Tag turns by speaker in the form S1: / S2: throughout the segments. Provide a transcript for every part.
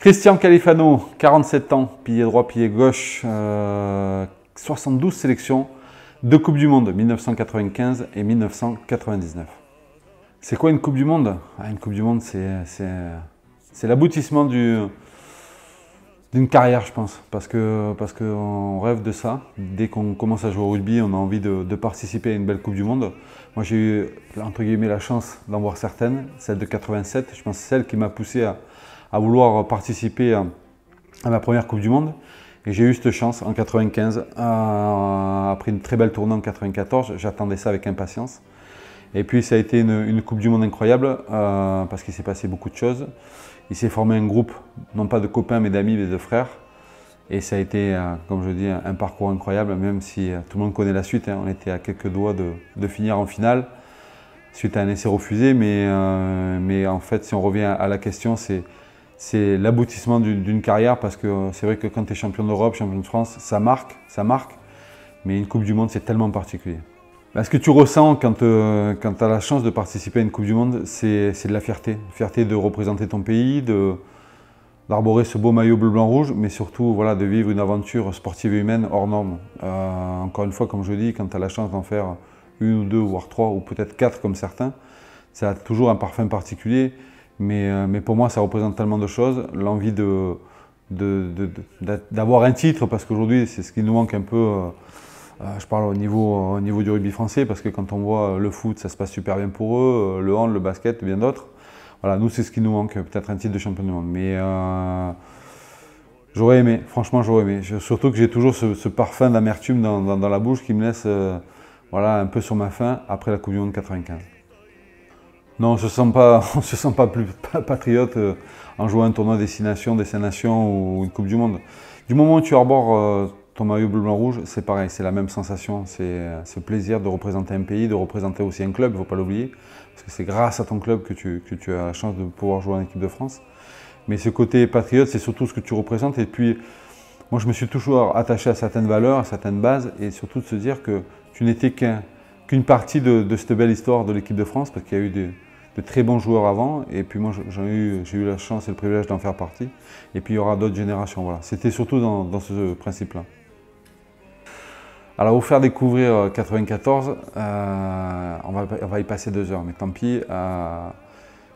S1: Christian Califano, 47 ans, pilier droit, pilier gauche, 72 sélections, 2 Coupes du Monde, 1995 et 1999. C'est quoi une Coupe du Monde? Une Coupe du Monde, c'est l'aboutissement d'une carrière, je pense, parce qu'on rêve de ça. Dès qu'on commence à jouer au rugby, on a envie de participer à une belle Coupe du Monde. Moi, j'ai eu, entre guillemets, la chance d'en voir certaines, celle de 87, je pense que c'est celle qui m'a poussé à vouloir participer à ma première Coupe du Monde. Et j'ai eu cette chance en 95, après une très belle tournée en 94, j'attendais ça avec impatience. Et puis ça a été une Coupe du Monde incroyable, parce qu'il s'est passé beaucoup de choses. Il s'est formé un groupe, non pas de copains, mais d'amis, mais de frères. Et ça a été, comme je dis, un parcours incroyable, même si tout le monde connaît la suite. On était à quelques doigts de finir en finale, suite à un essai refusé. Mais en fait, si on revient à la question, c'est l'aboutissement d'une carrière, parce que c'est vrai que quand tu es champion d'Europe, champion de France, ça marque. Mais une Coupe du Monde, c'est tellement particulier. Ce que tu ressens quand tu as la chance de participer à une Coupe du Monde, c'est de la fierté. Fierté de représenter ton pays, d'arborer ce beau maillot bleu-blanc-rouge, mais surtout voilà, de vivre une aventure sportive et humaine hors norme. Encore une fois, comme je dis, quand tu as la chance d'en faire une ou deux, voire trois, ou peut-être quatre comme certains, ça a toujours un parfum particulier. Mais pour moi, ça représente tellement de choses. L'envie d'avoir un titre, parce qu'aujourd'hui, c'est ce qui nous manque un peu. Je parle au niveau du rugby français, parce que quand on voit le foot, ça se passe super bien pour eux, le hand, le basket, bien d'autres. Voilà, nous, c'est ce qui nous manque, peut-être un titre de champion du monde. Mais j'aurais aimé, franchement, j'aurais aimé. Surtout que j'ai toujours ce parfum d'amertume dans la bouche qui me laisse voilà, un peu sur ma faim après la Coupe du Monde 95. Non, on ne se sent pas plus patriote en jouant un tournoi Destination ou une Coupe du Monde. Du moment où tu arbores ton maillot bleu-blanc-rouge, c'est pareil, c'est la même sensation. C'est ce plaisir de représenter un pays, de représenter aussi un club, il ne faut pas l'oublier. Parce que c'est grâce à ton club que tu as la chance de pouvoir jouer en équipe de France. Mais ce côté patriote, c'est surtout ce que tu représentes. Et puis, moi, je me suis toujours attaché à certaines valeurs, à certaines bases, et surtout de se dire que tu n'étais qu'une partie de cette belle histoire de l'équipe de France, parce qu'il y a eu de très bons joueurs avant, et puis moi j'ai eu la chance et le privilège d'en faire partie, et puis il y aura d'autres générations. Voilà. C'était surtout dans ce principe-là. Alors vous faire découvrir 94, on va y passer 2 heures, mais tant pis.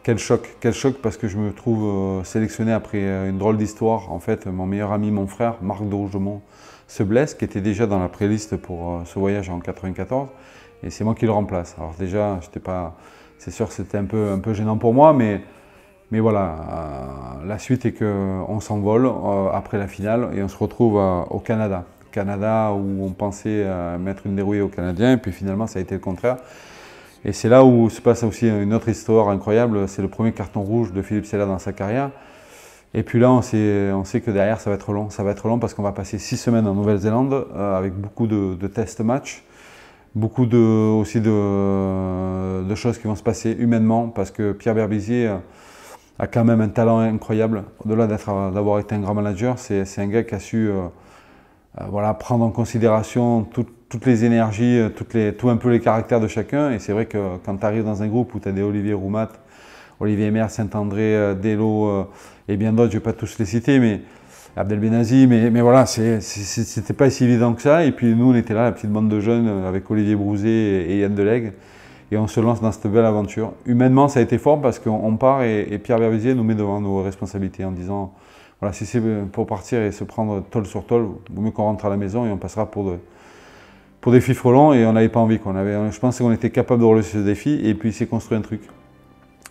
S1: Quel choc parce que je me trouve sélectionné après une drôle d'histoire. En fait, mon meilleur ami, mon frère, Marc de Rougemont, se blesse, qui était déjà dans la pré-liste pour ce voyage en 94, et c'est moi qui le remplace. Alors déjà, c'est sûr que c'était un peu gênant pour moi, mais voilà, la suite est qu'on s'envole après la finale et on se retrouve au Canada. Canada où on pensait mettre une dérouillée aux Canadiens, et puis finalement ça a été le contraire. Et c'est là où se passe aussi une autre histoire incroyable, c'est le premier carton rouge de Philippe Sella dans sa carrière. Et puis là on sait que derrière ça va être long. Ça va être long parce qu'on va passer 6 semaines en Nouvelle-Zélande avec beaucoup de test-matchs. Beaucoup aussi de choses qui vont se passer humainement, parce que Pierre Berbizier a quand même un talent incroyable. Au-delà d'avoir été un grand manager, c'est un gars qui a su voilà, prendre en considération toutes les énergies, tout un peu les caractères de chacun. Et c'est vrai que quand tu arrives dans un groupe où tu as des Olivier Roumat, Olivier Maire, Saint-André, Delo et bien d'autres, je ne vais pas tous les citer, mais Abdel Benazi, mais voilà, c'était pas si évident que ça. Et puis nous, on était là, la petite bande de jeunes, avec Olivier Brouzet et Yann Delegue, et on se lance dans cette belle aventure. Humainement, ça a été fort parce qu'on part et Pierre Berbizier nous met devant nos responsabilités en disant, voilà, si c'est pour partir et se prendre tôle sur tôle, il vaut mieux qu'on rentre à la maison et on passera pour des fifrelons, et on n'avait pas envie. Je pense qu'on était capable de relever ce défi, et puis il s'est construit un truc.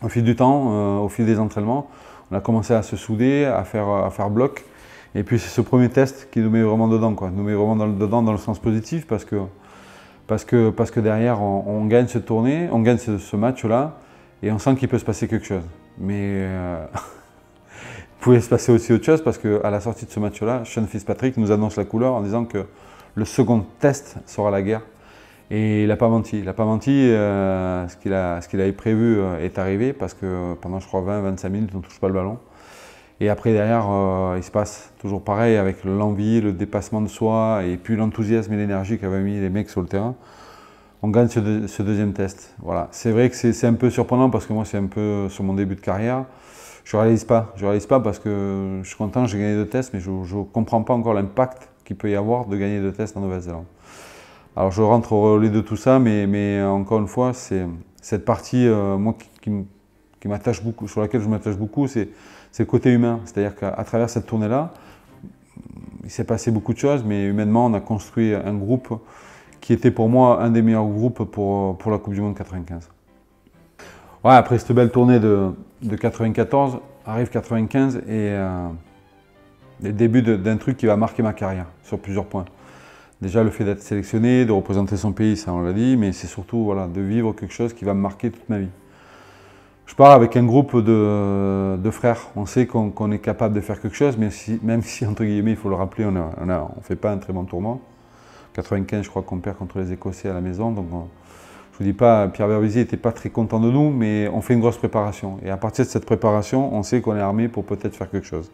S1: Au fil du temps, au fil des entraînements, on a commencé à se souder, à faire bloc. Et puis c'est ce premier test qui nous met vraiment dedans, quoi. Nous met vraiment dedans dans le sens positif, parce que derrière on gagne cette tournée, on gagne ce match-là, et on sent qu'il peut se passer quelque chose. Mais il pouvait se passer aussi autre chose, parce qu'à la sortie de ce match-là, Sean Fitzpatrick nous annonce la couleur en disant que le second test sera la guerre. Et il n'a pas menti. Il n'a pas menti, ce qu'il avait prévu est arrivé, parce que pendant, je crois, 20-25 minutes, on ne touche pas le ballon. Et après, derrière, il se passe toujours pareil, avec l'envie, le dépassement de soi, et puis l'enthousiasme et l'énergie qu'avaient mis les mecs sur le terrain. On gagne ce deuxième test. Voilà. C'est vrai que c'est un peu surprenant, parce que moi, c'est un peu sur mon début de carrière. je réalise pas parce que je suis content, j'ai gagné 2 tests, mais je ne comprends pas encore l'impact qu'il peut y avoir de gagner 2 tests en Nouvelle-Zélande. Alors je rentre au relais de tout ça, mais encore une fois, c'est cette partie moi qui m'attache beaucoup, sur laquelle je m'attache beaucoup, c'est le côté humain. C'est-à-dire qu'à travers cette tournée-là, il s'est passé beaucoup de choses, mais humainement, on a construit un groupe qui était pour moi un des meilleurs groupes pour la Coupe du Monde 95. Ouais, après cette belle tournée de 94, arrive 95 et le début d'un truc qui va marquer ma carrière sur plusieurs points. Déjà le fait d'être sélectionné, de représenter son pays, ça on l'a dit, mais c'est surtout voilà, de vivre quelque chose qui va me marquer toute ma vie. Je pars avec un groupe de frères, on sait qu'on est capable de faire quelque chose, mais même si entre guillemets, il faut le rappeler, on ne fait pas un très bon tournoi. 95, je crois qu'on perd contre les Écossais à la maison, donc je vous dis pas, Pierre Berbizier n'était pas très content de nous, mais on fait une grosse préparation. Et à partir de cette préparation, on sait qu'on est armé pour peut-être faire quelque chose.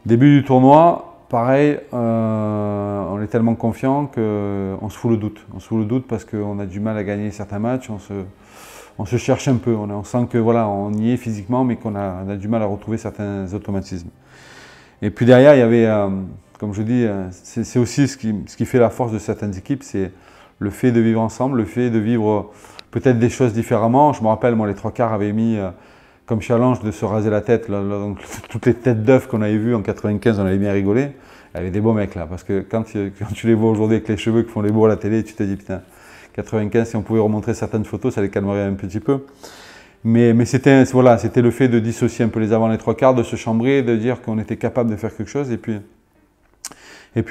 S1: Début du tournoi, pareil, on est tellement confiant qu'on se fout le doute. On se fout le doute parce qu'on a du mal à gagner certains matchs, on se cherche un peu. On sent que voilà, on y est physiquement, mais qu'on a du mal à retrouver certains automatismes. Et puis derrière, il y avait, comme je dis, c'est aussi ce qui fait la force de certaines équipes, c'est le fait de vivre ensemble, le fait de vivre peut-être des choses différemment. Je me rappelle, moi, les 3/4 avaient mis comme challenge de se raser la tête. Donc, toutes les têtes d'œufs qu'on avait vues en 95, on avait bien rigolé. Il y avait des beaux mecs là, parce que quand tu les vois aujourd'hui avec les cheveux qui font les beaux à la télé, tu te dis putain, 95, si on pouvait remontrer certaines photos, ça les calmerait un petit peu. Mais c'était voilà, le fait de dissocier un peu les avant, les 3/4, de se chambrer, de dire qu'on était capable de faire quelque chose. Et puis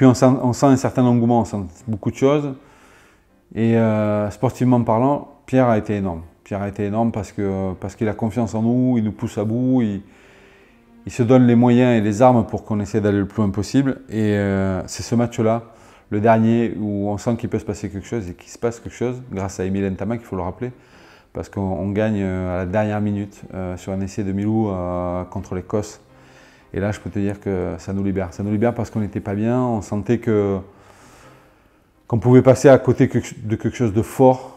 S1: on sent un certain engouement, on sent beaucoup de choses. Et sportivement parlant, Pierre a été énorme. Pierre a été énorme parce qu'il a confiance en nous, il nous pousse à bout, il se donne les moyens et les armes pour qu'on essaie d'aller le plus loin possible. Et c'est ce match-là, le dernier, où on sent qu'il peut se passer quelque chose et qu'il se passe quelque chose, grâce à Emile Ntamak, il faut le rappeler, parce qu'on gagne à la dernière minute sur un essai de Milou contre l'Écosse. Et là, je peux te dire que ça nous libère. Ça nous libère parce qu'on n'était pas bien, on sentait qu'on pouvait passer à côté de quelque chose de fort.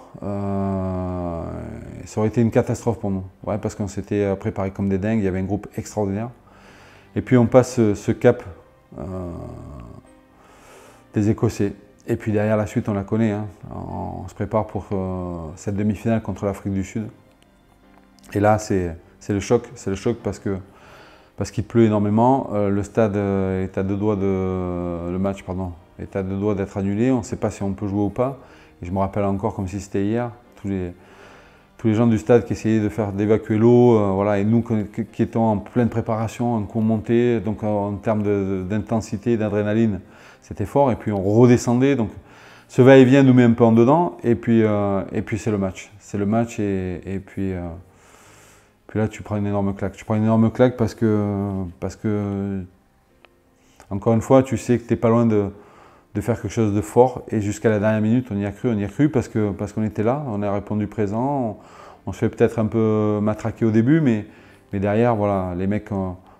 S1: Ça aurait été une catastrophe pour nous, ouais, parce qu'on s'était préparé comme des dingues, il y avait un groupe extraordinaire. Et puis on passe ce cap des Écossais. Et puis derrière la suite, on la connaît, hein. On se prépare pour cette demi-finale contre l'Afrique du Sud. Et là, c'est le choc parce qu'il pleut énormément. Le stade est à 2 doigts le match, pardon, est à 2 doigts d'être annulé. On ne sait pas si on peut jouer ou pas. Et je me rappelle encore comme si c'était hier, tous les gens du stade qui essayaient d'évacuer l'eau, voilà, et nous qui étions en pleine préparation, en coup monté, donc en termes d'intensité, d'adrénaline, c'était fort. Et puis on redescendait, donc ce va-et-vient nous met un peu en dedans. Et puis c'est le match. C'est le match et puis là tu prends une énorme claque. Tu prends une énorme claque parce que encore une fois, tu sais que tu n'es pas loin de faire quelque chose de fort, et jusqu'à la dernière minute, on y a cru parce qu'on était là, on a répondu présent, on se fait peut-être un peu matraquer au début, mais derrière, voilà, les mecs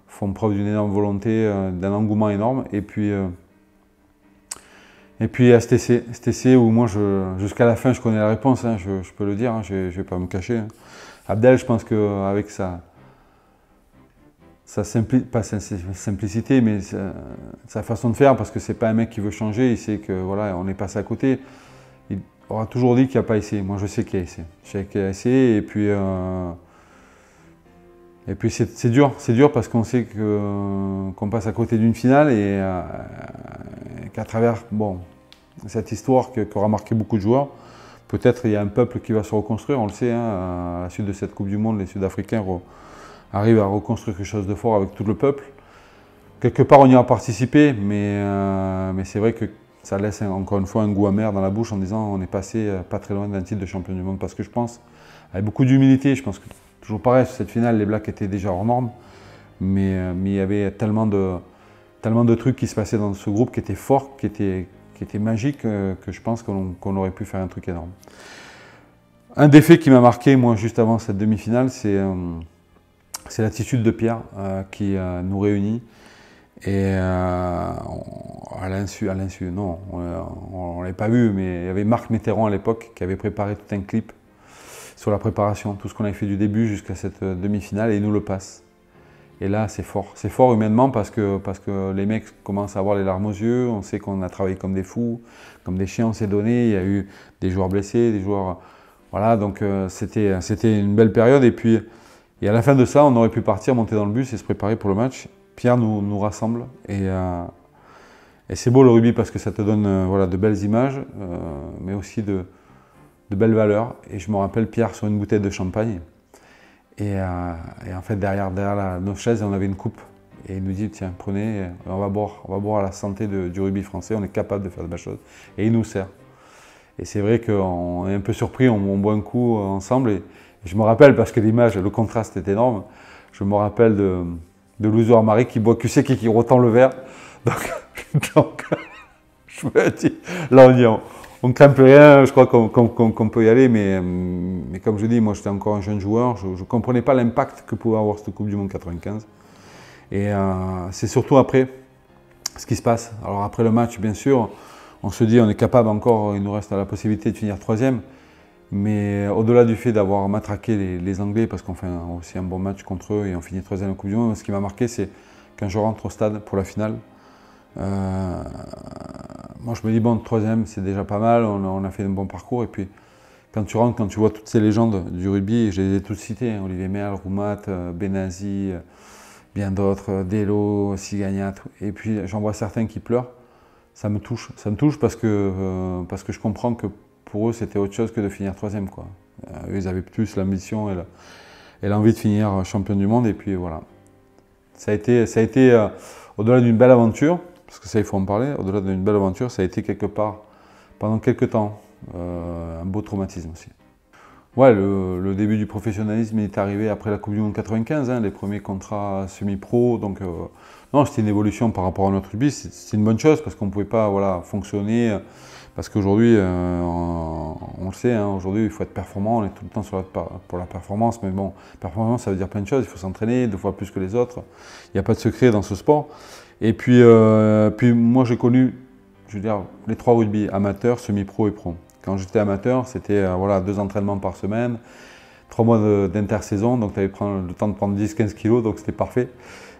S1: font preuve d'une énorme volonté, d'un engouement énorme, et puis à cet essai où moi, jusqu'à la fin, je connais la réponse, hein, je peux le dire, hein, je ne vais pas me cacher. Hein. Abdel, je pense qu'avec pas sa simplicité, mais sa façon de faire, parce que c'est pas un mec qui veut changer, il sait que voilà, on est passé à côté. Il aura toujours dit qu'il n'a pas essayé. Moi, je sais qu'il a essayé. Je sais qu'il a essayé, et puis c'est dur parce qu'on sait qu'on passe à côté d'une finale et qu'à travers cette histoire qui aura marqué beaucoup de joueurs, peut-être il y a un peuple qui va se reconstruire. On le sait, hein, à la suite de cette Coupe du Monde, les Sud-Africains arrive à reconstruire quelque chose de fort avec tout le peuple. Quelque part, on y a participé, mais c'est vrai que ça laisse encore une fois un goût amer dans la bouche en disant on est passé pas très loin d'un titre de champion du monde. Parce que je pense, avec beaucoup d'humilité, je pense que toujours pareil, sur cette finale, les Blacks étaient déjà hors normes, mais il y avait tellement de trucs qui se passaient dans ce groupe qui étaient forts, qui étaient magiques, que je pense qu'on aurait pu faire un truc énorme. Un des faits qui m'a marqué, moi, juste avant cette demi-finale, c'est l'attitude de Pierre qui nous réunit. Et à l'insu, non, on ne l'avait pas vu, mais il y avait Marc Mitterrand à l'époque qui avait préparé tout un clip sur la préparation, tout ce qu'on avait fait du début jusqu'à cette demi-finale, et ils nous le passent. Et là, c'est fort. C'est fort humainement parce que les mecs commencent à avoir les larmes aux yeux, on sait qu'on a travaillé comme des fous, comme des chiens, on s'est donné, il y a eu des joueurs blessés, des joueurs... Voilà, donc c'était une belle période. Et à la fin de ça, on aurait pu partir, monter dans le bus et se préparer pour le match. Pierre nous rassemble et c'est beau le rugby parce que ça te donne voilà, de belles images, mais aussi de belles valeurs. Et je me rappelle Pierre sur une bouteille de champagne. Et en fait, derrière nos chaises, on avait une coupe. Et il nous dit, tiens, prenez, on va boire à la santé du rugby français, on est capable de faire de belles choses. Et il nous sert. Et c'est vrai qu'on est un peu surpris, on boit un coup ensemble. Et je me rappelle, parce que l'image, le contraste est énorme, je me rappelle de Louis Marie qui boit QC qui retend le verre. Donc je me dis, là on ne craint plus rien, je crois qu'on peut y aller, mais comme je dis, moi j'étais encore un jeune joueur, je ne comprenais pas l'impact que pouvait avoir cette Coupe du Monde 95. Et c'est surtout après ce qui se passe. Alors après le match, bien sûr, on se dit on est capable encore, il nous reste la possibilité de finir 3e, mais au-delà du fait d'avoir matraqué les Anglais, parce qu'on fait aussi un bon match contre eux et on finit 3e en Coupe du Monde, ce qui m'a marqué, c'est quand je rentre au stade pour la finale, moi je me dis bon, 3e c'est déjà pas mal, on a fait un bon parcours, et puis quand tu rentres, quand tu vois toutes ces légendes du rugby, je les ai toutes citées, hein, Olivier Merle, Roumat, Benazi, bien d'autres, Delo, Sigagna, et puis j'en vois certains qui pleurent, ça me touche parce que je comprends que pour eux c'était autre chose que de finir 3e, quoi. Eux, ils avaient plus l'ambition et l'envie de finir champion du monde, et puis voilà. Ça a été au-delà d'une belle aventure, parce que ça il faut en parler, au-delà d'une belle aventure, ça a été quelque part, pendant quelques temps, un beau traumatisme aussi. Ouais, le début du professionnalisme est arrivé après la Coupe du Monde 95, hein, les premiers contrats semi-pro, donc non, c'était une évolution par rapport à notre rugby, c'est une bonne chose parce qu'on ne pouvait pas voilà, fonctionner, parce qu'aujourd'hui, on le sait, hein, aujourd'hui il faut être performant, on est tout le temps pour la performance, mais bon, performance ça veut dire plein de choses, il faut s'entraîner 2 fois plus que les autres, il n'y a pas de secret dans ce sport. Et puis moi j'ai connu, je veux dire, les 3 rugby, amateur, semi-pro et pro. Quand j'étais amateur, c'était voilà, 2 entraînements par semaine, 3 mois d'intersaison, donc tu avais le temps de prendre 10-15 kilos, donc c'était parfait.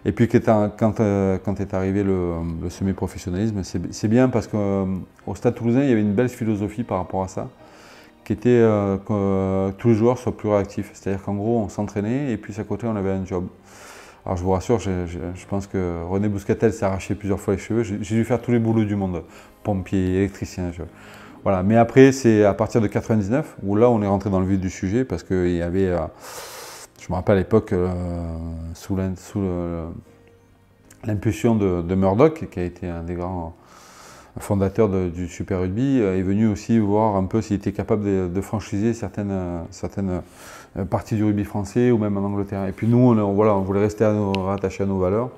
S1: Et puis quand est arrivé le semi-professionnalisme, c'est bien parce qu'au Stade Toulousain, il y avait une belle philosophie par rapport à ça, qui était que tous les joueurs soient plus réactifs. C'est-à-dire qu'en gros, on s'entraînait et puis à côté, on avait un job. Alors je vous rassure, je pense que René Bouscatel s'est arraché plusieurs fois les cheveux. J'ai dû faire tous les boulots du monde, pompier, électricien. Voilà. Mais après, c'est à partir de 99 où là, on est rentré dans le vif du sujet parce qu'il y avait, je me rappelle à l'époque, sous l'impulsion de Murdoch, qui a été un des grands fondateurs du Super Rugby, est venu aussi voir un peu s'il était capable de franchiser certaines parties du rugby français ou même en Angleterre. Et puis nous, on voulait rester rattachés à nos valeurs,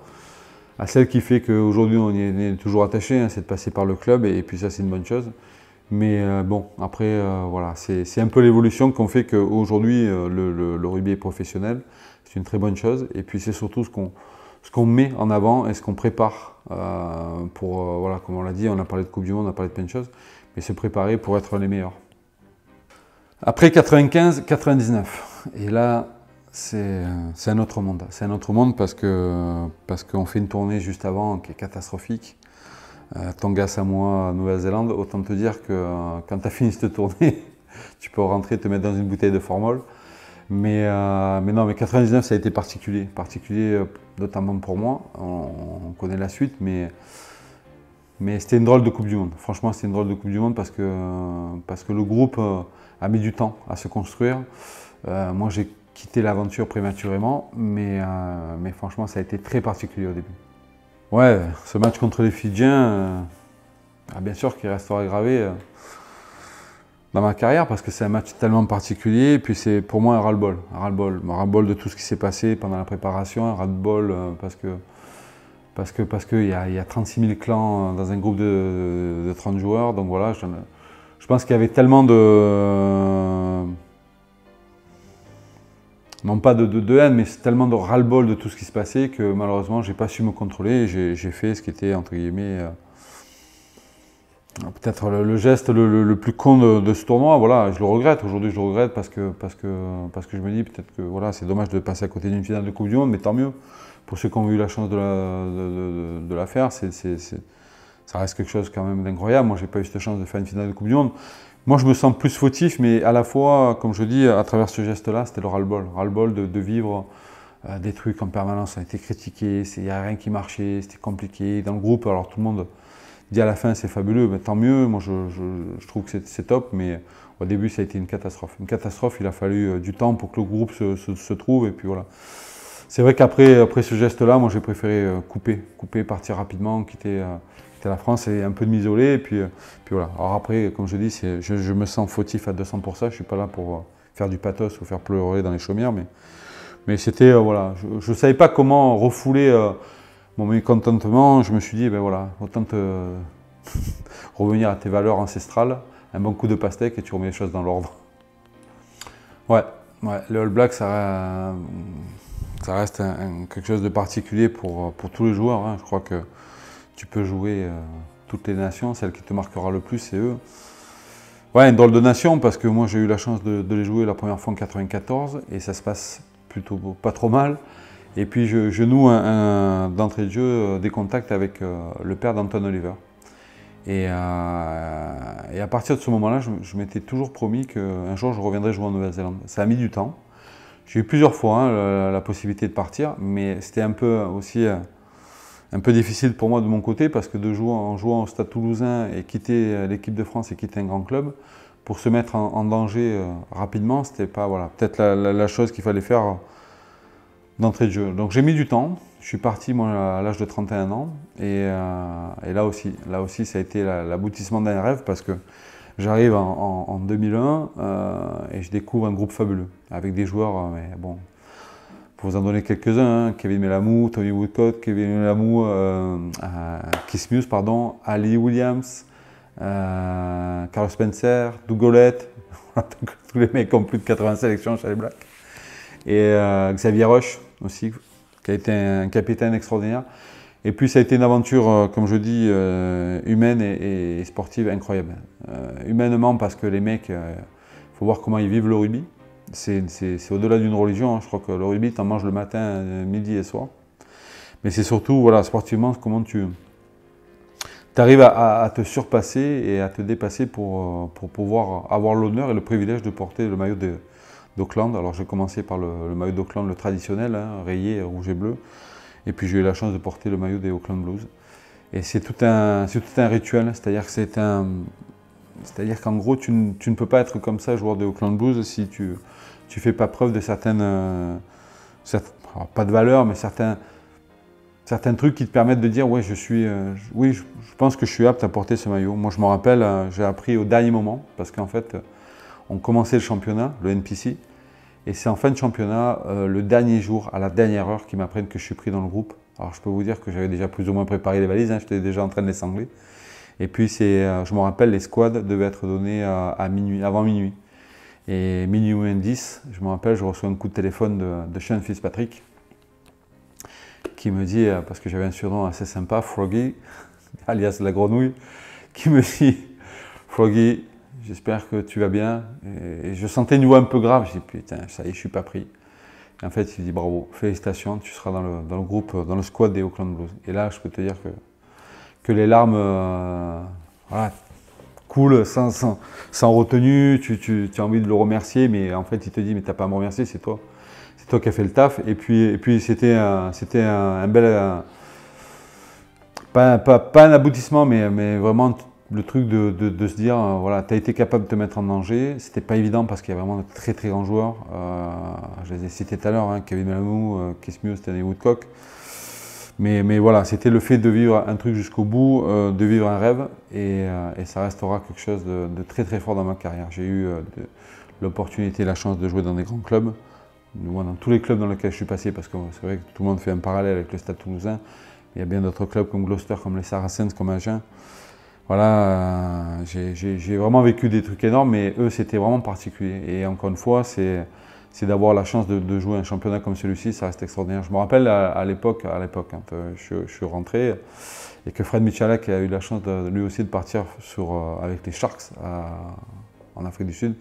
S1: à celle qui fait qu'aujourd'hui on y est toujours attaché, hein, c'est de passer par le club, et puis ça c'est une bonne chose. Mais bon, après, voilà, c'est un peu l'évolution qu'on fait qu'aujourd'hui le rugby est professionnel, c'est une très bonne chose. Et puis c'est surtout ce qu'on met en avant et ce qu'on prépare pour, voilà, comme on l'a dit, on a parlé de Coupe du Monde, on a parlé de plein de choses, mais se préparer pour être les meilleurs. Après 95, 99, et là, c'est un autre monde. C'est un autre monde parce qu'on fait une tournée juste avant qui est catastrophique. Tonga, Samoa, Nouvelle-Zélande, autant te dire que quand tu as fini cette tournée, tu peux rentrer et te mettre dans une bouteille de formol. Mais non, mais 99, ça a été particulier notamment pour moi. On connaît la suite, mais c'était une drôle de Coupe du Monde. Franchement, c'était une drôle de Coupe du Monde parce que le groupe a mis du temps à se construire. Moi, j'ai quitté l'aventure prématurément, mais franchement, ça a été très particulier au début. Ouais, ce match contre les Fidjiens, bien sûr qu'il restera gravé dans ma carrière parce que c'est un match tellement particulier. Et puis c'est pour moi un ras-le-bol. Un ras-le-bol de tout ce qui s'est passé pendant la préparation, un ras-le-bol parce qu'il y a 36 000 clans dans un groupe de 30 joueurs. Donc voilà, je pense qu'il y avait tellement de... non pas de haine, mais c'est tellement de ras-le-bol de tout ce qui se passait que malheureusement, je n'ai pas su me contrôler. J'ai fait ce qui était, entre guillemets, Peut-être le geste le plus con de ce tournoi, voilà, je le regrette. Aujourd'hui, je le regrette parce que je me dis peut-être que voilà, c'est dommage de passer à côté d'une finale de Coupe du Monde, mais tant mieux. Pour ceux qui ont eu la chance de la faire, ça reste quelque chose quand même d'incroyable. Moi, j'ai pas eu cette chance de faire une finale de Coupe du Monde. Moi, je me sens plus fautif, mais à la fois, comme je dis, à travers ce geste-là, c'était le ras-le-bol. Ras-le-bol de vivre des trucs en permanence. On a été critiqués, il n'y a rien qui marchait, c'était compliqué. Dans le groupe, alors tout le monde dit à la fin c'est fabuleux, mais tant mieux, moi je trouve que c'est top, mais au début ça a été une catastrophe. Une catastrophe, il a fallu du temps pour que le groupe se trouve, et puis voilà. C'est vrai qu'après ce geste-là, moi j'ai préféré couper, partir rapidement, quitter la France et un peu de m'isoler, et puis voilà. Alors après, comme je dis, je me sens fautif à 200%, je ne suis pas là pour faire du pathos ou faire pleurer dans les chaumières, mais c'était, voilà, je ne savais pas comment refouler mon mécontentement. Je me suis dit, ben voilà, autant revenir à tes valeurs ancestrales, un bon coup de pastèque et tu remets les choses dans l'ordre. Ouais, le All Black, ça reste quelque chose de particulier pour tous les joueurs, hein. Je crois que tu peux jouer toutes les nations, celle qui te marquera le plus, c'est eux. Ouais, une drôle de nation, parce que moi j'ai eu la chance de les jouer la première fois en 94, et ça se passe plutôt pas trop mal. Et puis je noue d'entrée de jeu des contacts avec le père d'Anton Oliver. Et à partir de ce moment-là, je m'étais toujours promis qu'un jour je reviendrais jouer en Nouvelle-Zélande. Ça a mis du temps. J'ai eu plusieurs fois la possibilité de partir, mais c'était un peu aussi un peu difficile pour moi de mon côté, parce que en jouant au Stade Toulousain et quitter l'équipe de France et quitter un grand club, pour se mettre en danger rapidement, c'était pas voilà, peut-être la chose qu'il fallait faire d'entrée de jeu. Donc j'ai mis du temps. Je suis parti moi à l'âge de 31 ans, et là aussi ça a été l'aboutissement d'un rêve, parce que j'arrive en 2001 et je découvre un groupe fabuleux avec des joueurs, mais bon, pour vous en donner quelques-uns, hein, Kevin Melamou, Tony Woodcock, Kevin Melamou, Keith Muse, pardon, Ali Williams, Carlos Spencer, Doug Gollett, tous les mecs qui ont plus de 80 sélections chez les Blacks, et Xavier Roche aussi, qui a été un capitaine extraordinaire. Et puis ça a été une aventure, comme je dis, humaine et sportive incroyable. Humainement, parce que les mecs, il faut voir comment ils vivent le rugby. C'est au-delà d'une religion, hein. Je crois que le rugby, tu en manges le matin, midi et soir. Mais c'est surtout, voilà, sportivement, comment tu arrives à te surpasser et à te dépasser pour pouvoir avoir l'honneur et le privilège de porter le maillot d'Auckland. Alors j'ai commencé par le maillot d'Auckland, le traditionnel, hein, rayé rouge et bleu. Et puis j'ai eu la chance de porter le maillot des Auckland Blues. Et c'est tout un rituel, c'est-à-dire qu'en gros, tu ne peux pas être comme ça, joueur des Auckland Blues, si tu ne fais pas preuve de certaines, alors pas de valeurs, mais certains trucs qui te permettent de dire ouais, oui, je pense que je suis apte à porter ce maillot. Moi, je me rappelle, j'ai appris au dernier moment, parce qu'en fait, on commençait le championnat, le NPC, et c'est en fin de championnat, le dernier jour, à la dernière heure, qu'ils m'apprennent que je suis pris dans le groupe. Alors je peux vous dire que j'avais déjà plus ou moins préparé les valises, hein, j'étais déjà en train de les sangler. Et puis je me rappelle, les squads devaient être donnés à minuit, avant minuit. Et minuit moins 10, je me rappelle, je reçois un coup de téléphone de Sean Fitzpatrick, qui me dit, parce que j'avais un surnom assez sympa, Froggy, alias la grenouille, qui me dit, Froggy, j'espère que tu vas bien. Et je sentais une voix un peu grave. Je dis putain, ça y est, je suis pas pris. Et en fait, il dit bravo, félicitations, tu seras dans le groupe, dans le squad des Auckland Blues. Et là, je peux te dire que les larmes voilà, coulent sans retenue. Tu as envie de le remercier, mais en fait, il te dit mais t'as pas à me remercier, c'est toi. C'est toi qui as fait le taf. Et puis c'était un bel, pas un aboutissement, mais vraiment le truc de se dire, voilà, tu as été capable de te mettre en danger. C'était pas évident parce qu'il y a vraiment de très très grands joueurs. Je les ai cités tout à l'heure, hein, Kevin Melamou, Keith Muse, Tony Woodcock. Mais voilà, c'était le fait de vivre un truc jusqu'au bout, de vivre un rêve, et ça restera quelque chose de très très fort dans ma carrière. J'ai eu l'opportunité, la chance de jouer dans des grands clubs, dans tous les clubs dans lesquels je suis passé, parce que c'est vrai que tout le monde fait un parallèle avec le Stade Toulousain. Il y a bien d'autres clubs comme Gloucester, comme les Saracens, comme Agen. Voilà, j'ai vraiment vécu des trucs énormes, mais eux, c'était vraiment particulier. Et encore une fois, c'est c'est d'avoir la chance de jouer un championnat comme celui-ci, ça reste extraordinaire. Je me rappelle à l'époque, quand je suis rentré, et que Fred Michalak a eu la chance lui aussi de partir avec les Sharks en Afrique du Sud.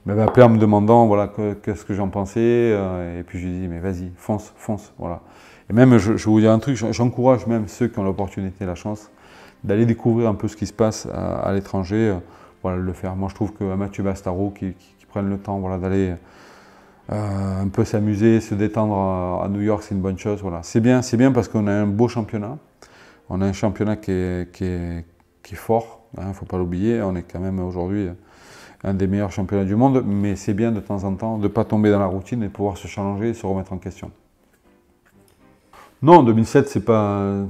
S1: Il m'avait appelé en me demandant voilà, qu'est-ce que j'en pensais, et puis je lui ai dit mais vas-y, fonce, fonce. Voilà. Et même, je vais vous dire un truc, j'encourage même ceux qui ont l'opportunité, la chance, d'aller découvrir un peu ce qui se passe à l'étranger, voilà, de le faire. Moi je trouve qu'un Mathieu Bastaro qui prenne le temps voilà, d'aller un peu s'amuser, se détendre à New York, c'est une bonne chose. Voilà. C'est bien parce qu'on a un beau championnat. On a un championnat qui est fort, il ne faut pas l'oublier. On est quand même aujourd'hui un des meilleurs championnats du monde, mais c'est bien de temps en temps de ne pas tomber dans la routine et de pouvoir se challenger et se remettre en question. Non, 2007, c'est pas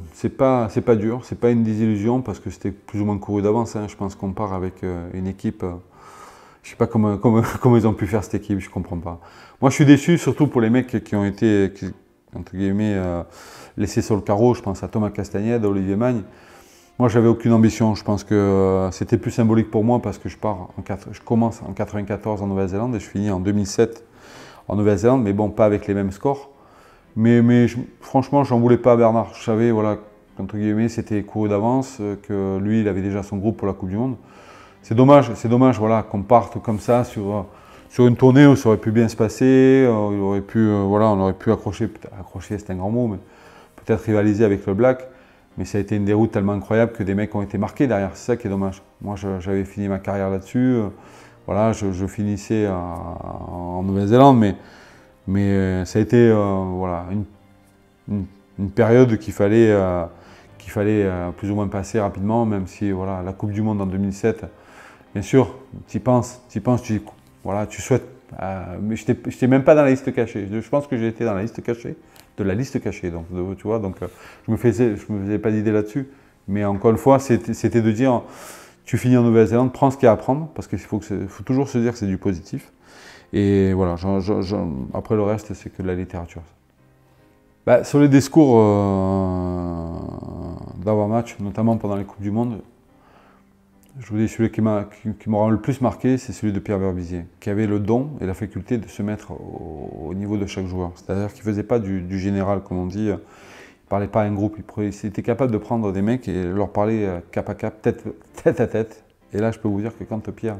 S1: dur, c'est pas une désillusion parce que c'était plus ou moins couru d'avance. Hein. Je pense qu'on part avec une équipe, je sais pas comment ils ont pu faire cette équipe, je comprends pas. Moi, je suis déçu surtout pour les mecs qui ont été, entre guillemets, laissés sur le carreau. Je pense à Thomas Castagnède, à Olivier Magne. Moi, j'avais aucune ambition. Je pense que c'était plus symbolique pour moi parce que je commence en 94 en Nouvelle-Zélande et je finis en 2007 en Nouvelle-Zélande, mais bon, pas avec les mêmes scores. Mais franchement, j'en voulais pas à Bernard. Je savais, voilà, qu'entre guillemets, c'était couru d'avance, que lui, il avait déjà son groupe pour la Coupe du Monde. C'est dommage, voilà, qu'on parte comme ça sur une tournée où ça aurait pu bien se passer. On aurait pu accrocher, c'est un grand mot, mais peut-être rivaliser avec le Black. Mais ça a été une déroute tellement incroyable que des mecs ont été marqués derrière. C'est ça qui est dommage. Moi, j'avais fini ma carrière là-dessus. Voilà, je finissais en Nouvelle-Zélande, mais ça a été voilà, une période qu'il fallait plus ou moins passer rapidement, même si voilà, la Coupe du Monde en 2007, bien sûr, tu y penses, voilà, tu souhaites, mais je n'étais même pas dans la liste cachée. Je pense que j'ai été dans la liste cachée, donc, tu vois, donc je me faisais pas d'idée là-dessus. Mais encore une fois, c'était de dire, tu finis en Nouvelle-Zélande, prends ce qu'il y a à prendre, parce qu'il faut toujours se dire que c'est du positif. Et voilà, après le reste, c'est que de la littérature. Bah, sur les discours d'avant-match, notamment pendant les Coupes du Monde, je vous dis, celui qui m'aura le plus marqué, c'est celui de Pierre Berbizier, qui avait le don et la faculté de se mettre au niveau de chaque joueur. C'est-à-dire qu'il ne faisait pas du général, comme on dit. Il ne parlait pas à un groupe. Il était capable de prendre des mecs et leur parler cap à cap, tête à tête. Et là, je peux vous dire que quand Pierre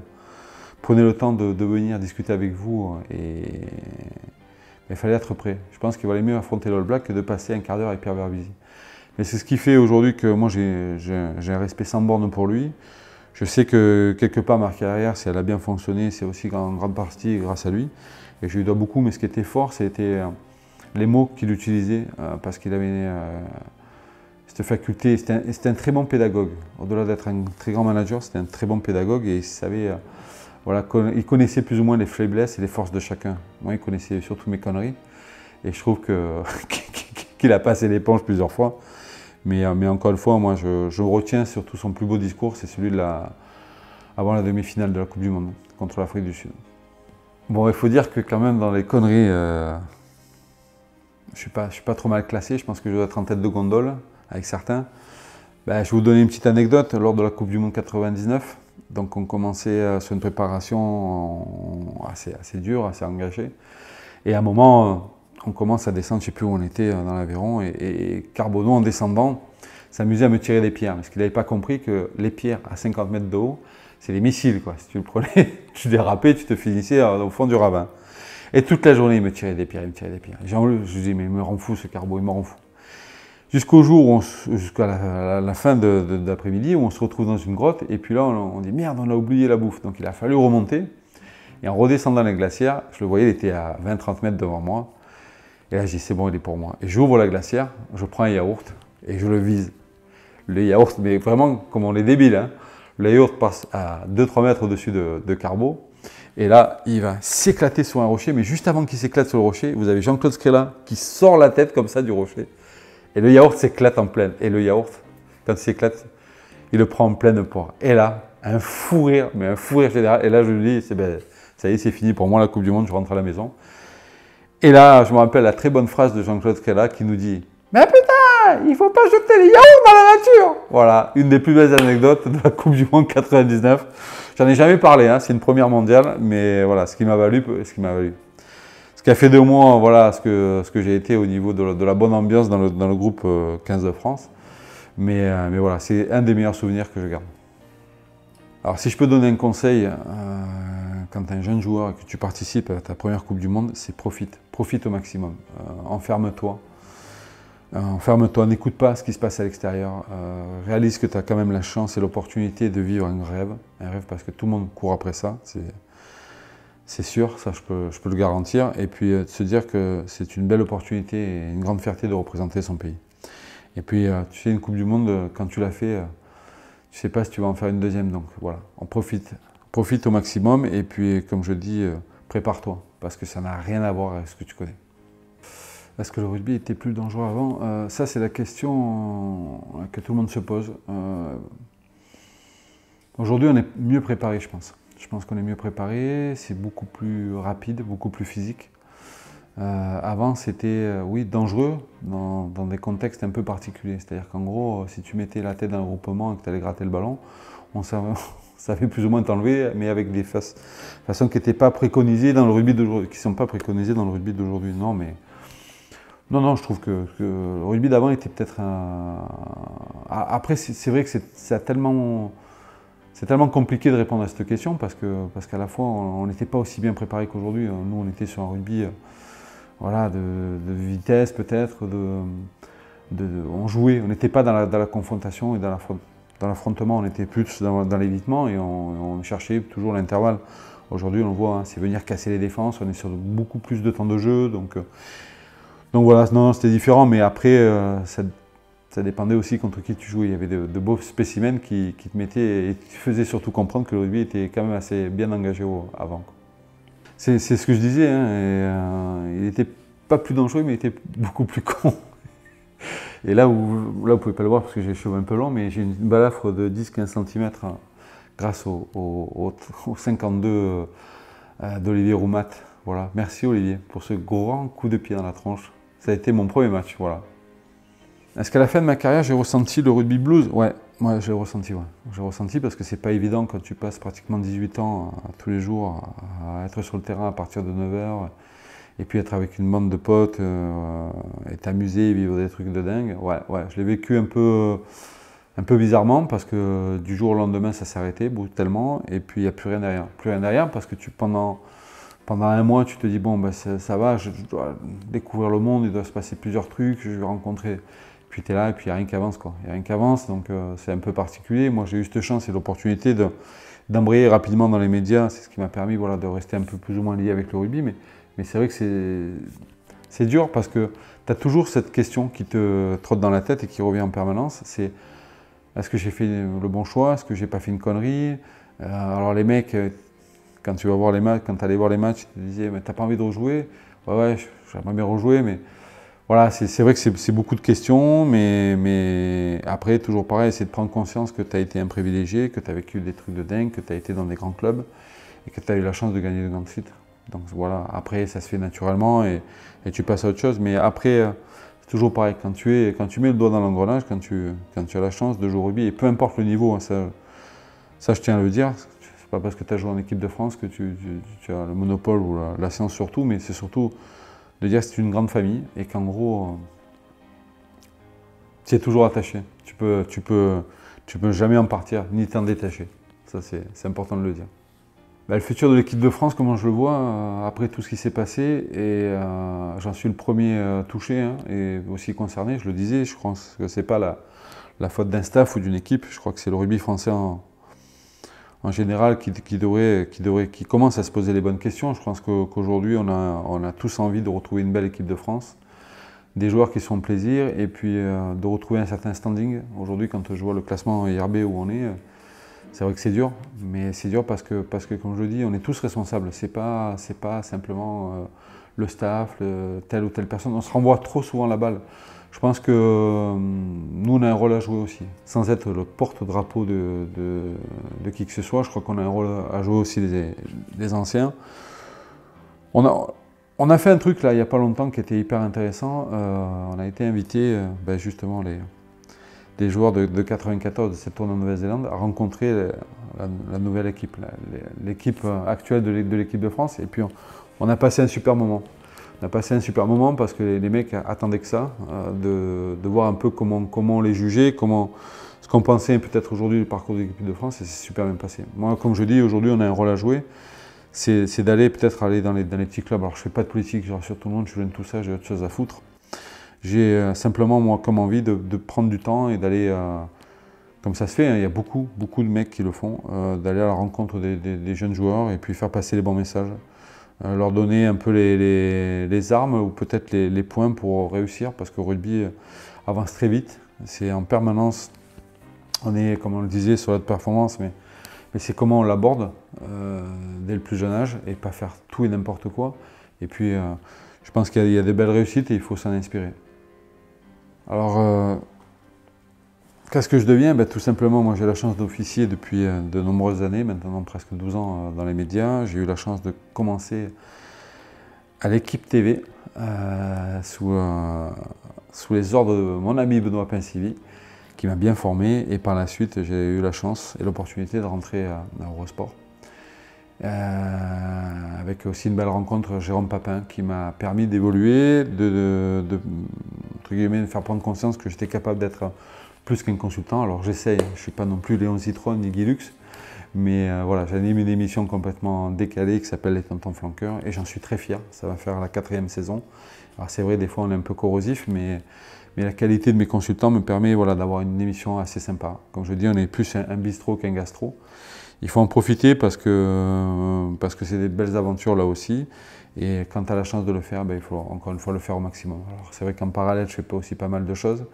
S1: prenez le temps de venir discuter avec vous et il fallait être prêt. Je pense qu'il valait mieux affronter l'All Black que de passer un quart d'heure avec Pierre Berbizier. Mais c'est ce qui fait aujourd'hui que moi j'ai un respect sans borne pour lui. Je sais que quelque part ma carrière, si elle a bien fonctionné, c'est aussi en grande partie grâce à lui. Et je lui dois beaucoup, mais ce qui était fort, c'était les mots qu'il utilisait parce qu'il avait cette faculté. C'était un très bon pédagogue. Au-delà d'être un très grand manager, c'était un très bon pédagogue et il savait... Voilà, il connaissait plus ou moins les faiblesses et les forces de chacun. Moi, il connaissait surtout mes conneries. Et je trouve qu'il a passé l'éponge plusieurs fois. Mais encore une fois, moi, je retiens surtout son plus beau discours, c'est celui avant la demi-finale de la Coupe du Monde contre l'Afrique du Sud. Bon, il faut dire que quand même, dans les conneries, je suis pas trop mal classé. Je pense que je dois être en tête de gondole avec certains. Ben, je vais vous donner une petite anecdote. Lors de la Coupe du Monde 99, donc on commençait sur une préparation assez dure, assez engagée. Et à un moment, on commence à descendre, je ne sais plus où on était dans l'Aveyron, et Carbonneau, en descendant, s'amusait à me tirer des pierres. Parce qu'il n'avait pas compris que les pierres à 50 mètres de haut, c'est des missiles, quoi. Si tu le prenais, tu dérapais, tu te finissais au fond du ravin. Et toute la journée, il me tirait des pierres, Je lui dis, mais il me rend fou ce Carbo, il me rend fou. Jusqu'au jour, jusqu'à la fin de l'après-midi, où on se retrouve dans une grotte, et puis là, on dit, merde, on a oublié la bouffe. Donc il a fallu remonter. Et en redescendant la glacière, je le voyais, il était à 20-30 mètres devant moi. Et là, je dis, c'est bon, il est pour moi. Et j'ouvre la glacière, je prends un yaourt et je le vise. Le yaourt, mais vraiment comme on est débile, hein. Le yaourt passe à 2-3 mètres au-dessus de Carbo. Et là, il va s'éclater sur un rocher. Mais juste avant qu'il s'éclate sur le rocher, vous avez Jean-Claude Scrella qui sort la tête comme ça du rocher. Et le yaourt s'éclate en pleine. Et le yaourt, quand il s'éclate, il le prend en pleine poire. Et là, un fou rire, mais un fou rire général. Et là, je lui dis, ben, ça y est, c'est fini pour moi la Coupe du Monde, je rentre à la maison. Et là, je me rappelle la très bonne phrase de Jean-Claude Scrella qui nous dit « Mais putain, il ne faut pas jeter les yaourts dans la nature !» Voilà, une des plus belles anecdotes de la Coupe du Monde 99. J'en ai jamais parlé, hein, c'est une première mondiale, mais voilà, ce qui m'a valu. qui a fait de moi voilà, ce que j'ai été au niveau de la bonne ambiance dans le groupe 15 de France. Mais voilà, c'est un des meilleurs souvenirs que je garde. Alors si je peux donner un conseil, quand tu es un jeune joueur et que tu participes à ta première Coupe du Monde, c'est profite. Profite au maximum. Enferme-toi. Enferme-toi, n'écoute pas ce qui se passe à l'extérieur. Réalise que tu as quand même la chance et l'opportunité de vivre un rêve parce que tout le monde court après ça. C'est sûr, ça je peux le garantir. Et puis de se dire que c'est une belle opportunité et une grande fierté de représenter son pays. Et puis tu sais, une Coupe du Monde, quand tu l'as fait, tu ne sais pas si tu vas en faire une deuxième. Donc voilà, on profite. Profite au maximum et puis comme je dis, prépare-toi. Parce que ça n'a rien à voir avec ce que tu connais. Est-ce que le rugby était plus dangereux avant? Ça c'est la question que tout le monde se pose. Aujourd'hui on est mieux préparé je pense. Je pense qu'on est mieux préparé, c'est beaucoup plus rapide, beaucoup plus physique. Avant, c'était, oui, dangereux dans des contextes un peu particuliers. C'est-à-dire qu'en gros, si tu mettais la tête dans le groupement et que tu allais gratter le ballon, on savait plus ou moins t'enlever, mais avec des façons qui n'étaient pas préconisées dans le rugby d'aujourd'hui, qui ne sont pas préconisées dans le rugby d'aujourd'hui. Non, mais non, je trouve que le rugby d'avant était peut-être un... Après, c'est vrai que c'est tellement compliqué de répondre à cette question parce qu'à la fois, on n'était pas aussi bien préparé qu'aujourd'hui. Nous, on était sur un rugby voilà, de vitesse peut-être, on jouait, on n'était pas dans la confrontation et dans l'affrontement, on était plus dans l'évitement et on cherchait toujours l'intervalle. Aujourd'hui, on le voit, hein, c'est venir casser les défenses, on est sur beaucoup plus de temps de jeu. Donc voilà, non, c'était différent, mais après, ça dépendait aussi contre qui tu jouais. Il y avait de beaux spécimens qui te mettaient et qui faisaient surtout comprendre que le rugby était quand même assez bien engagé avant. C'est ce que je disais, hein, il n'était pas plus dangereux, mais il était beaucoup plus con. Et là, vous ne pouvez pas le voir parce que j'ai les cheveux un peu longs, mais j'ai une balafre de 10-15 cm grâce au 52 d'Olivier Roumat. Voilà. Merci Olivier pour ce grand coup de pied dans la tronche. Ça a été mon premier match. Voilà. Est-ce qu'à la fin de ma carrière, j'ai ressenti le rugby blues? Ouais, moi j'ai ressenti. Ouais. J'ai ressenti parce que c'est pas évident quand tu passes pratiquement 18 ans tous les jours à être sur le terrain à partir de 9 h et puis être avec une bande de potes et t'amuser et vivre des trucs de dingue. Ouais, je l'ai vécu un peu bizarrement parce que du jour au lendemain ça s'est arrêté brutalement et puis il n'y a plus rien derrière. Plus rien derrière parce que pendant un mois tu te dis bon ben ça va, je dois découvrir le monde, il doit se passer plusieurs trucs, je vais rencontrer. Puis tu es là et puis il n'y a rien qui avance quoi. Il n'y a rien qui avance donc c'est un peu particulier. Moi j'ai eu cette chance et l'opportunité d'embrayer rapidement dans les médias. C'est ce qui m'a permis voilà, de rester un peu plus ou moins lié avec le rugby. Mais c'est vrai que c'est dur parce que tu as toujours cette question qui te trotte dans la tête et qui revient en permanence. C'est est-ce que j'ai fait le bon choix? Est-ce que j'ai pas fait une connerie? Alors les mecs, quand tu vas voir les matchs, quand tu allais voir les matchs, ils te disaient mais t'as pas envie de rejouer? Ouais, j'aimerais bien rejouer, mais voilà, c'est vrai que c'est beaucoup de questions, mais après, toujours pareil, c'est de prendre conscience que tu as été un privilégié, que tu as vécu des trucs de dingue, que tu as été dans des grands clubs et que tu as eu la chance de gagner de grands titres. Donc voilà, après, ça se fait naturellement et tu passes à autre chose. Mais après, c'est toujours pareil, quand tu mets le doigt dans l'engrenage, quand tu as la chance de jouer au rugby, et peu importe le niveau, hein, ça je tiens à le dire, c'est pas parce que tu as joué en équipe de France que tu as le monopole ou la science surtout, mais c'est surtout de dire que c'est une grande famille et qu'en gros, tu es toujours attaché. Tu peux jamais en partir, ni t'en détacher. Ça, c'est important de le dire. Le futur de l'équipe de France, comment je le vois, après tout ce qui s'est passé, et j'en suis le premier touché hein, et aussi concerné, je le disais, je crois que ce n'est pas la faute d'un staff ou d'une équipe, je crois que c'est le rugby français en général qui commence à se poser les bonnes questions. Je pense qu'aujourd'hui, on a tous envie de retrouver une belle équipe de France, des joueurs qui se font plaisir, et puis de retrouver un certain standing. Aujourd'hui, quand je vois le classement IRB où on est, c'est vrai que c'est dur, mais c'est dur parce que, comme je le dis, on est tous responsables. C'est pas simplement le staff, telle ou telle personne. On se renvoie trop souvent la balle. Je pense que nous, on a un rôle à jouer aussi. Sans être le porte-drapeau de qui que ce soit, je crois qu'on a un rôle à jouer aussi des anciens. On a fait un truc là, il n'y a pas longtemps qui était hyper intéressant. On a été invité, justement, des joueurs de 94 de cette tournée en Nouvelle-Zélande à rencontrer la nouvelle équipe, l'équipe actuelle de l'équipe de France. Et puis on a passé un super moment. On a passé un super moment parce que les mecs attendaient que ça, de voir un peu comment on les jugeait, ce qu'on pensait peut-être aujourd'hui du parcours de l'équipe de France, et c'est super bien passé. Moi, comme je dis, aujourd'hui, on a un rôle à jouer, c'est d'aller peut-être aller dans les petits clubs. Alors, je ne fais pas de politique, je rassure tout le monde, je suis jeune tout ça, j'ai autre chose à foutre. J'ai simplement, moi, comme envie de prendre du temps et d'aller, comme ça se fait, hein, il y a beaucoup de mecs qui le font, d'aller à la rencontre des jeunes joueurs et puis faire passer les bons messages. Leur donner un peu les armes ou peut-être les points pour réussir, parce que le rugby avance très vite. C'est en permanence, on est, comme on le disait, sur la performance, mais c'est comment on l'aborde dès le plus jeune âge et pas faire tout et n'importe quoi. Et puis, je pense qu'il y a des belles réussites et il faut s'en inspirer. Alors, qu'est-ce que je deviens? Tout simplement, moi j'ai la chance d'officier depuis de nombreuses années, maintenant presque 12 ans dans les médias. J'ai eu la chance de commencer à l'Équipe TV sous les ordres de mon ami Benoît Pincivi, qui m'a bien formé. Et par la suite, j'ai eu la chance et l'opportunité de rentrer à Eurosport. Avec aussi une belle rencontre, Jérôme Papin, qui m'a permis d'évoluer, entre guillemets, de faire prendre conscience que j'étais capable d'être plus qu'un consultant. Alors j'essaye, je ne suis pas non plus Léon Zitron ni Guy Lux, mais voilà, j'anime une émission complètement décalée qui s'appelle Les Tontons Flanqueurs et j'en suis très fier. Ça va faire la 4e saison. Alors c'est vrai, des fois on est un peu corrosif, mais la qualité de mes consultants me permet, voilà, d'avoir une émission assez sympa. Comme je dis, on est plus un bistrot qu'un gastro. Il faut en profiter parce que c'est des belles aventures là aussi. Et quand tu as la chance de le faire, il faut encore une fois le faire au maximum. Alors c'est vrai qu'en parallèle, je fais aussi pas mal de choses.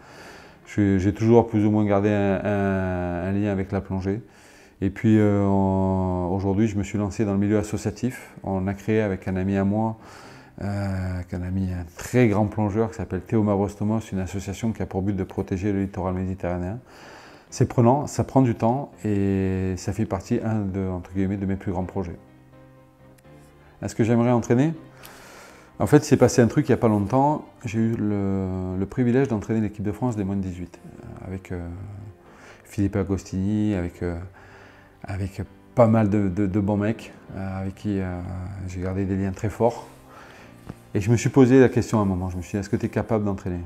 S1: J'ai toujours plus ou moins gardé un lien avec la plongée. Et puis aujourd'hui, je me suis lancé dans le milieu associatif. On a créé avec un ami à moi, un très grand plongeur qui s'appelle Théo Mavrostomos, une association qui a pour but de protéger le littoral méditerranéen. C'est prenant, ça prend du temps et ça fait partie, entre guillemets, de mes plus grands projets. Est-ce que j'aimerais entraîner? En fait, il s'est passé un truc il n'y a pas longtemps. J'ai eu le privilège d'entraîner l'équipe de France des moins de 18 avec Philippe Agostini, avec pas mal de bons mecs avec qui j'ai gardé des liens très forts. Et je me suis posé la question à un moment. Je me suis dit, est-ce que tu es capable d'entraîner?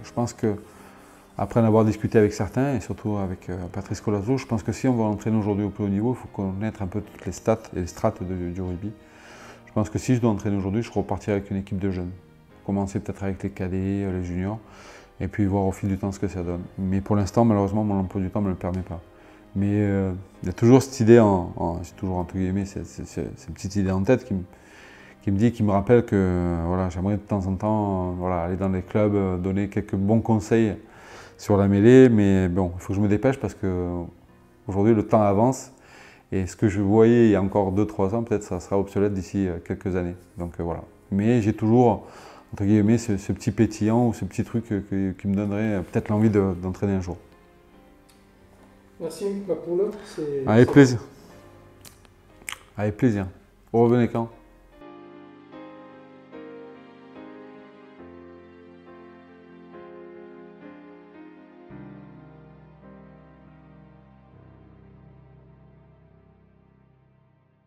S1: Je pense que après en avoir discuté avec certains, et surtout avec Patrice Colazo, je pense que si on veut entraîner aujourd'hui au plus haut niveau, il faut connaître un peu toutes les stats et les strates du rugby. Je pense que si je dois entraîner aujourd'hui, je repartirai avec une équipe de jeunes. Commencer peut-être avec les cadets, les juniors, et puis voir au fil du temps ce que ça donne. Mais pour l'instant, malheureusement, mon emploi du temps ne me le permet pas. Mais il y a toujours cette idée, c'est toujours entre guillemets, cette petite idée en tête qui me rappelle que voilà, j'aimerais de temps en temps aller dans les clubs, donner quelques bons conseils sur la mêlée, mais bon, il faut que je me dépêche parce que aujourd'hui le temps avance et ce que je voyais il y a encore 2-3 ans, peut-être ça sera obsolète d'ici quelques années. Donc voilà. Mais j'ai toujours, entre guillemets, ce petit pétillant ou ce petit truc qui me donnerait peut-être l'envie d'entraîner un jour.
S2: Merci pour l'heure.
S1: Avec plaisir. Avec plaisir. Vous revenez quand?